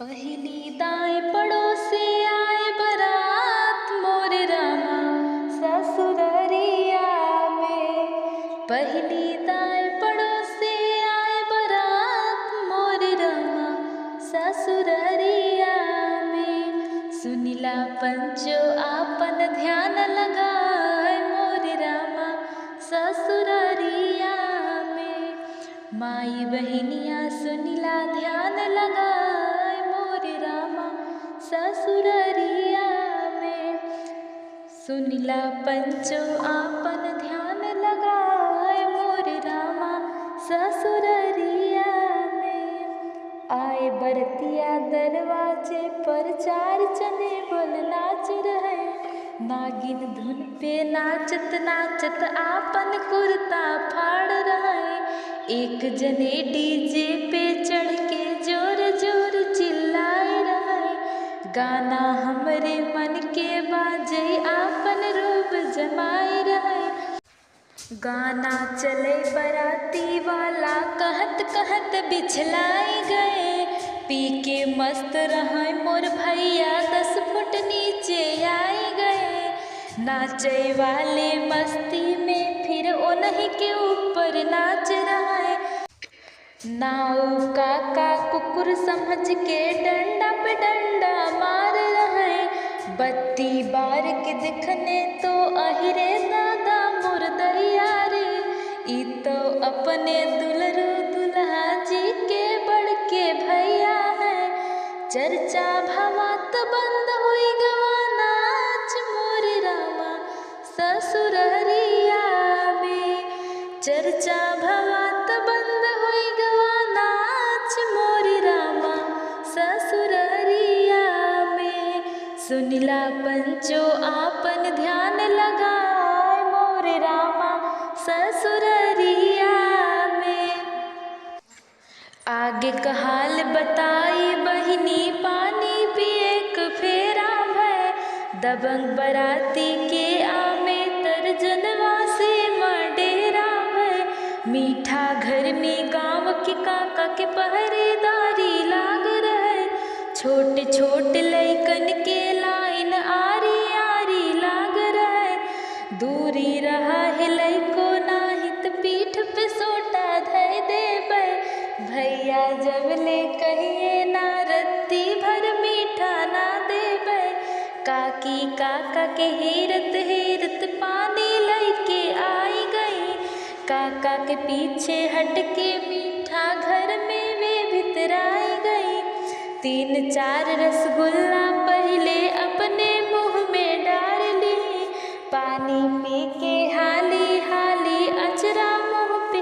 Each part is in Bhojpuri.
पहली दाएं पड़ोसे आए बरात मोर रामा ससुररिया में। पहली दाएं पड़ोसे आए बरात मोर रामा ससुररिया में। सुनिला पंचो आपन ध्यान लगाए मोर रामा ससुररिया में। माई बहनिया सुनिला ध्यान लगाए मोर रामा ससुररिया में। सुनिला पंचो आपन ध्यान लगाए मोर रामा ससुररिया में। आए बरतिया दरवाजे पर चार चने बोल नाच रहे। नागिन धुन पे नाचत नाचत आपन कुर्ता फाड़ रहे। एक जने डीजे पे चढ़ के जोर जोर चिल्लाए रहे। गाना हमरे मन के बाजे आपन रूप जमाए रहे। गाना चले बराती वाला कहत कहत बिछलाई गए। पी के मस्त रहे मोर भैया 10 फुट नीचे आई गए। नाचे वाले मस्ती में फिर उन्हीं के ऊपर नाच रहे। नाऊ काका कुकुर समझ के डंडा पे डंडा मार रहे। बत्ती बार के दिखने तो अहिरे दादा मुर्दैया रे। ई तो अपने दुलरू दुल्हा जी के बड़के भैया है। चर्चा भवात बंद हुई गवा नाच मोर रामा ससुररिया में। चर्चा भवात बंद हुई गवा नाच मोर रामा ससुररिया में। सुनिला पंचो आपन ध्यान लगाए मोर रामा ससुररिया में। आगे का हाल बताई बहिनी पानी पिए क फेरा भय। दबंग बराती के आमे तर्जनवा से मडेरा भय। मीठा घर में गाँव के काका के पहरेदारी लाग रहे। छोटे छोटे लइकन के लाइन आरी आरी लाग रहे। दूरी रहा है लइको नाहित पीठ पे सोटा धय देबै। भैया जब ले कहिए ना रत्ती भर मीठा ना देबै। काकी काका के हेरत हेरत पानी लइके आई गई। काका के पीछे हट के मीठा घर में वे भितराई गई। 3-4 रसगुल्ला पहले अपने मुंह में डाल ली। पानी पी के हाली हाली अचरा मुंह पे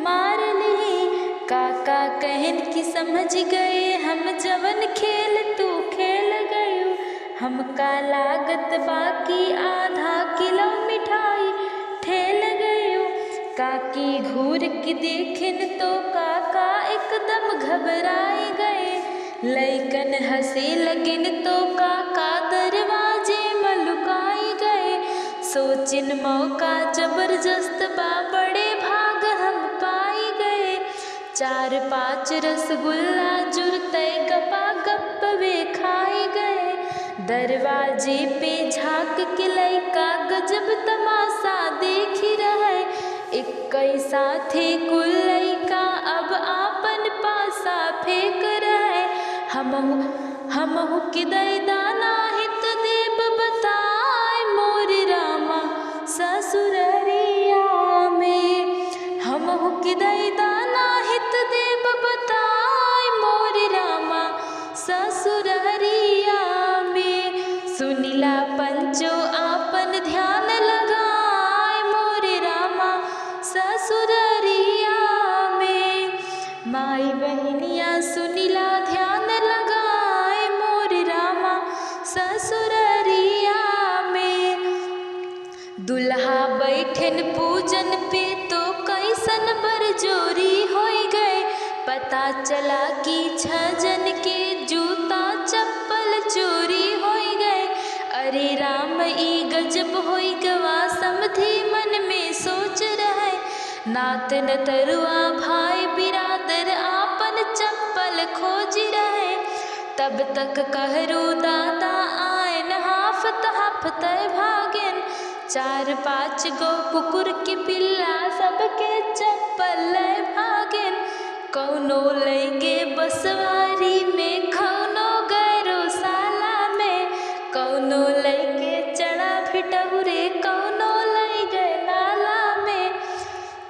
मार ली। काका कहन की समझ गए हम जवन खेल तू खेल गयो। हमका लागत बाकी आधा किलो मिठाई ठेल गयो। काकी घूर के देखिन तो काका एकदम घबराए गए। लइकन हंसे लगिन तो काका दरवाजे में लुकाई गए। सोचिन मौका जबरदस्त बा बड़े भाग हम पाई गए। 4-5 रसगुल्ला जुरते गपा गप वे खाई गए। दरवाजे पे झांक के लइका गजब तमाशा देख रहे। इक्कई साथे कुल लइका अब आपन पासा फेंक रहे। हमहु के दैदाना हित देव बताए मोर रामा ससुररिया में। हमहु के दैदाना हित देव बताए मोर रामा ससुररिया में। सुनिला पंचो आपन ध्यान लगाए मोर रामा ससुररिया में। माई बहनिया सुनिला ध्यान लगाए मोर रामा ससुररिया में। दुल्हा बैठन पूजन पे तो कैसन बरजोरी होई गए। पता चला कि 6 जन के जूता चप्पल चोरी होई गए। अरे राम ई गजब होई गवा समधी मन में सोच रहे। नात नतरुआ भाई बिरादर आपन चप्पल खोज रहे। तब तक कहरू दादा आयन हाफत हाफत भागेन। 4-5 गो कुकुर के पिल्ला सबके चप्पल ले भागेन। कौनो लैगे बसवारी में कौनो गैरोशाला में, कौनो लैके चढ़ा भिटहुरे कौनो लैगे नाला में।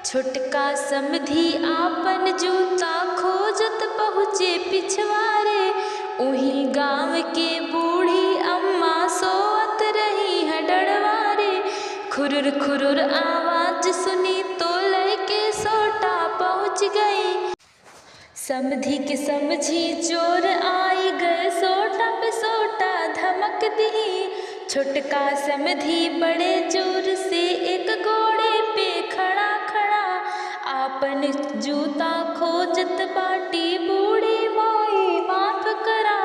छोटका समधी आपन जूता खोजत पहुँचे पिछवारे। उही गाँव के बूढ़ी अम्मा सोवत रही है डरवारे। खुरुर खुरुर आवाज सुनी तो लैके सोटा पहुँच गई। समधी के समझी चोर आई गए, सोटा पे सोटा धमक दी। छोटका समधी बड़े जोर से एक घोड़े पे खड़ा खड़ा आपन जूता खोजत बाटी। बूढ़ी माई माफ करा,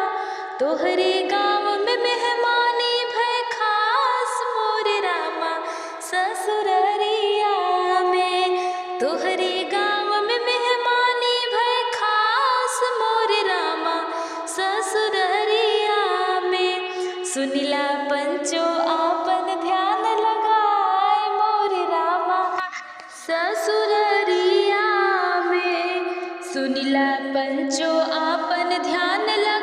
तोहरे गाँव में मेहमानी भय खास मोरे रामा ससुररिया में। तोहरे गाँव में मेहमानी भय खास मोरे रामा ससुररिया में। सुनिला पंचो आपन ध्यान लगाए मोरे रामा ससुररिया में। सुनिला पंचो आपन ध्यान लगाए